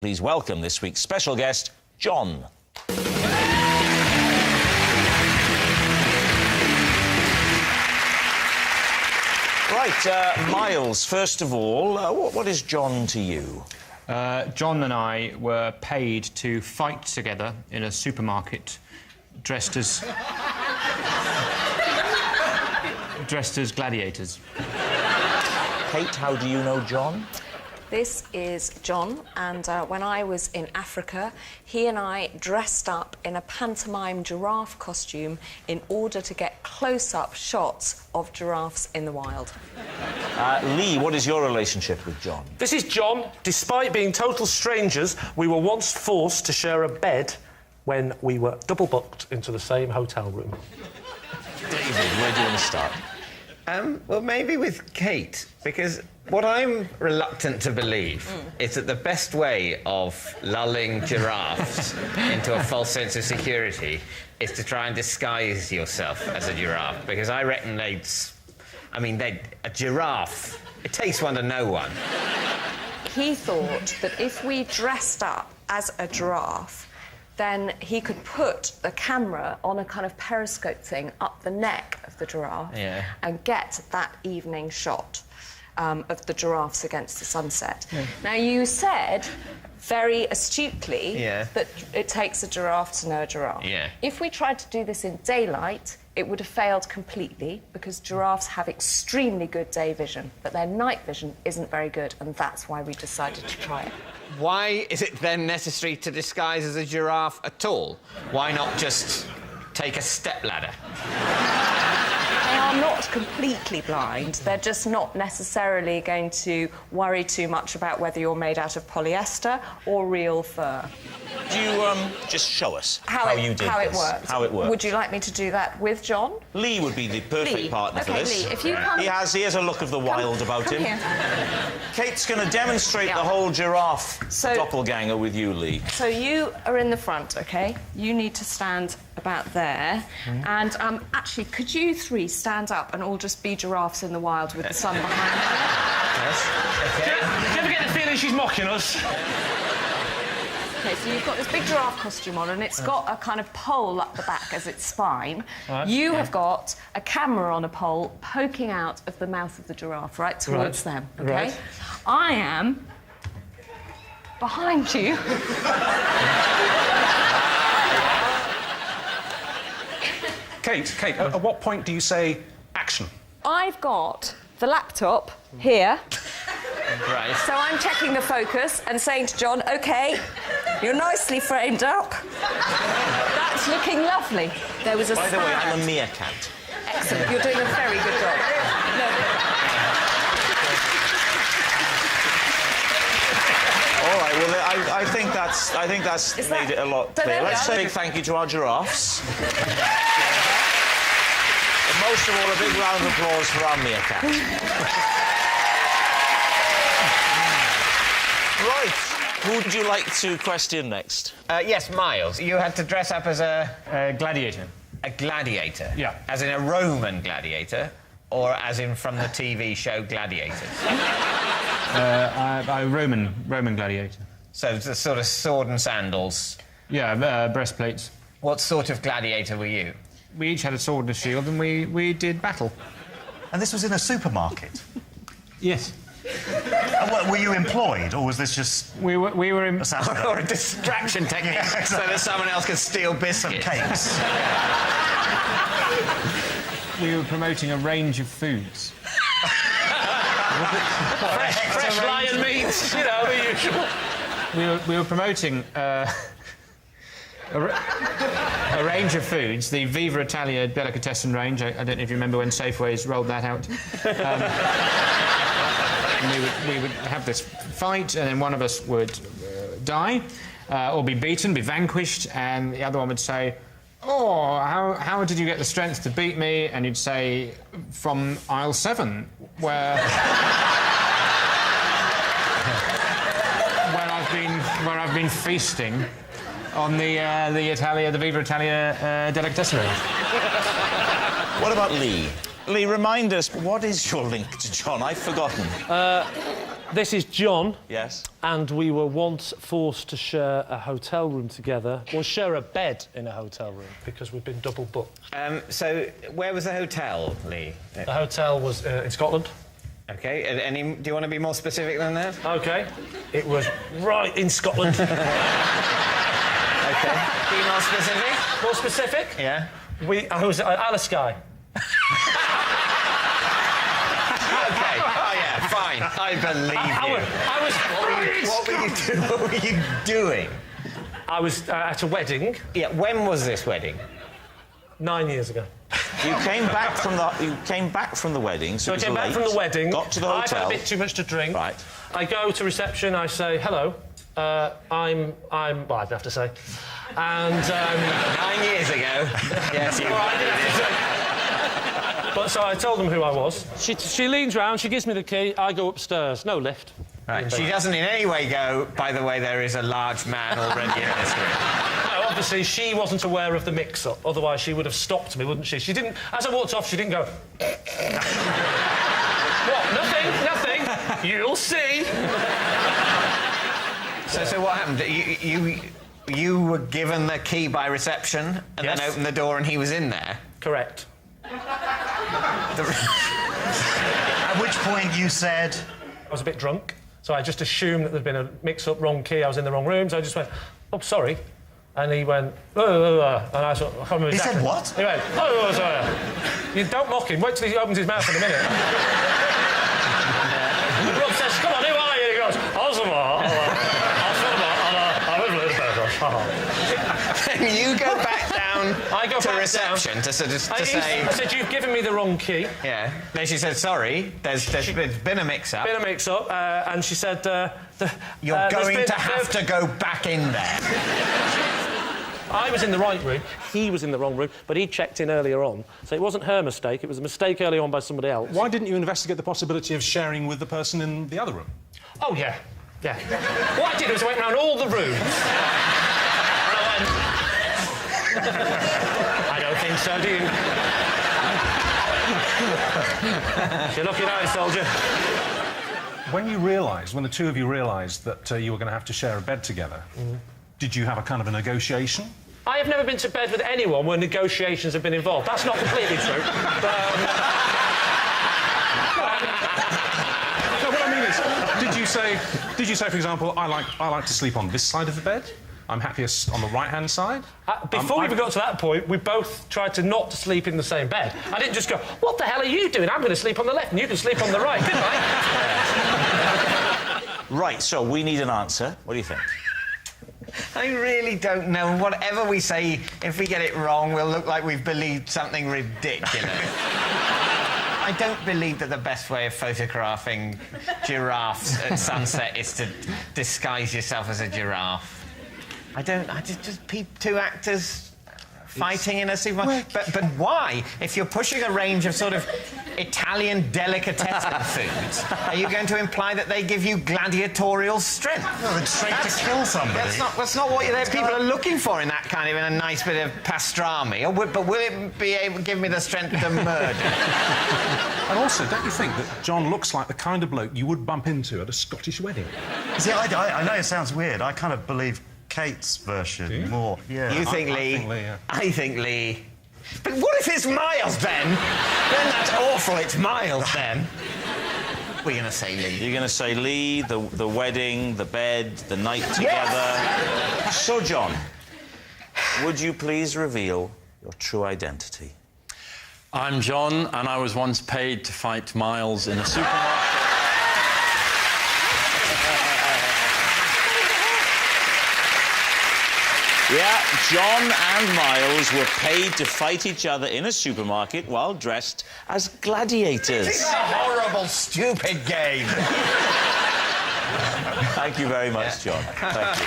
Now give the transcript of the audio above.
Please welcome this week's special guest, John. Right, Miles, first of all, what is John to you? John and I were paid to fight together in a supermarket dressed as gladiators. Kate, how do you know John? This is John, and when I was in Africa, he and I dressed up in a pantomime giraffe costume in order to get close-up shots of giraffes in the wild. Lee, what is your relationship with John? This is John. Despite being total strangers, we were once forced to share a bed when we were double-booked into the same hotel room. David, where do you want to start? Well, maybe with Kate, because what I'm reluctant to believe is that the best way of lulling giraffes into a false sense of security is to try and disguise yourself as a giraffe, because I reckon a giraffe, it takes one to know one. He thought that if we dressed up as a giraffe, then he could put the camera on a kind of periscope thing up the neck of the giraffe and get that evening shot of the giraffes against the sunset. Yeah. Now, you said very astutely that it takes a giraffe to know a giraffe. Yeah. If we tried to do this in daylight, it would have failed completely, because giraffes have extremely good day vision, but their night vision isn't very good, and that's why we decided to try it. Why is it then necessary to disguise as a giraffe at all? Why not just take a stepladder? They are not completely blind. They're just not necessarily going to worry too much about whether you're made out of polyester or real fur. Do you just show us how you did this? How it works. Would you like me to do that with John? Lee would be the perfect partner for this. Lee, if you come... He has a look of the wild about him. Here. Kate's going to demonstrate the whole giraffe doppelganger with you, Lee. So you are in the front, OK? You need to stand about there. And actually, could you three stand up and all just be giraffes in the wild with the sun behind them? Yes. Okay. Do you ever get the feeling she's mocking us? OK, so you've got this big giraffe costume on, and it's got a kind of pole up the back as its spine. Right. You have got a camera on a pole poking out of the mouth of the giraffe, right towards them, OK? Right. I am behind you. Kate, at what point do you say action? I've got the laptop here. Right. So I'm checking the focus and saying to John, OK, you're nicely framed up. That's looking lovely. There was a By the way, I'm a meerkat. Excellent. You're doing a very good job. All right, well, I think that's made it a lot clearer. Let's say a big thank you to our giraffes. And most of all, a big round of applause for our meerkat. Right. Who would you like to question next? Yes, Miles. You had to dress up as a Gladiator. A gladiator? Yeah. As in a Roman gladiator, or as in from the TV show Gladiators? Roman gladiator. So it's a sort of sword and sandals. Yeah, breastplates. What sort of gladiator were you? We each had a sword and a shield, and we did battle. And this was in a supermarket? Yes. Were you employed, or was this just... We were in... Or a distraction technique, so that someone else could steal biscuits. Some cakes. We were promoting a range of foods. fresh lion meat, you know, the usual. We were promoting a range of foods, the Viva Italia delicatessen range. I don't know if you remember when Safeways rolled that out. We would have this fight, and then one of us would die, or be beaten, be vanquished, and the other one would say, "Oh, how did you get the strength to beat me?" And you'd say, "From aisle 7, where I've been feasting on the Viva Italia delicatessen range." What about Lee? Lee, remind us, what is your link to John? I've forgotten. This is John. Yes. And we were once forced to share a hotel room together, or share a bed in a hotel room, because we've been double booked. So, where was the hotel, Lee? The hotel was in Scotland. OK. Do you want to be more specific than that? OK. It was right in Scotland. OK. Be more specific? More specific? Yeah. I was at Alaska. OK. Oh, yeah, fine. I believe you. What were you doing? I was at a wedding. Yeah, when was this wedding? 9 years ago. You came back from the wedding, so I came back from the wedding. Got to the hotel. I've had a bit too much to drink. Right. I go to reception. I say hello. I'm. Well, I'd have to say. And 9 years ago. Yes, you. But so I told them who I was. She leans round. She gives me the key. I go upstairs. No lift. Right. She doesn't in any way go, by the way, there is a large man already in this room. No, obviously, she wasn't aware of the mix-up. Otherwise, she would have stopped me, wouldn't she? She didn't... As I walked off, she didn't go... What? Nothing. You'll see. So what happened? You were given the key by reception and Yes. then opened the door and he was in there? Correct. At which point you said... I was a bit drunk, so I just assumed that there'd been a mix-up, wrong key, I was in the wrong room, so I just went, oh, sorry. And he went, and I sort of... I can't remember He exactly. said what? He went, oh, sorry. You don't mock him, wait till he opens his mouth in a minute. Rob says, come on, who are you? He goes, Then you go back down to reception down. to say... I said, you've given me the wrong key. Yeah. Then she said, sorry, there's been a mix-up. Been a mix-up, and she said... You're going to have to go back in there. I was in the right room, he was in the wrong room, but he checked in earlier on. So it wasn't her mistake, it was a mistake earlier on by somebody else. Why didn't you investigate the possibility of sharing with the person in the other room? Oh, yeah. What I did was I went round all the rooms. And I went... I don't think so, do you? You're looking at it, soldier. When the two of you realised that you were going to have to share a bed together, did you have a kind of a negotiation? I have never been to bed with anyone where negotiations have been involved. That's not completely true. But, No, what I mean is, did you say, for example, I like to sleep on this side of the bed? I'm happiest on the right-hand side? before we even got to that point, we both tried to not sleep in the same bed. I didn't just go, what the hell are you doing? I'm going to sleep on the left and you can sleep on the right, didn't I? Right, so we need an answer. What do you think? I really don't know. Whatever we say, if we get it wrong, we'll look like we've believed something ridiculous. I don't believe that the best way of photographing giraffes at sunset is to disguise yourself as a giraffe. I just two actors fighting in a supermarket. But why? If you're pushing a range of sort of Italian delicatessen foods, are you going to imply that they give you gladiatorial strength? No, it's strength to kill somebody. That's not what people are looking for in that kind of, in a nice bit of pastrami. But will it be able to give me the strength to murder? And also, don't you think that John looks like the kind of bloke you would bump into at a Scottish wedding? See, I know it sounds weird. I kind of believe Kate's version more. Yeah. You think Lee? I think Lee, yeah. I think Lee. But what if it's Miles, then? Then that's awful, it's Miles, then. We're going to say Lee. You're going to say Lee, the wedding, the bed, the night together. Yes! So, John, would you please reveal your true identity? I'm John, and I was once paid to fight Miles in a supermarket. Yeah, John and Miles were paid to fight each other in a supermarket while dressed as gladiators. It's a horrible, stupid game. Thank you very much, John. Thank you.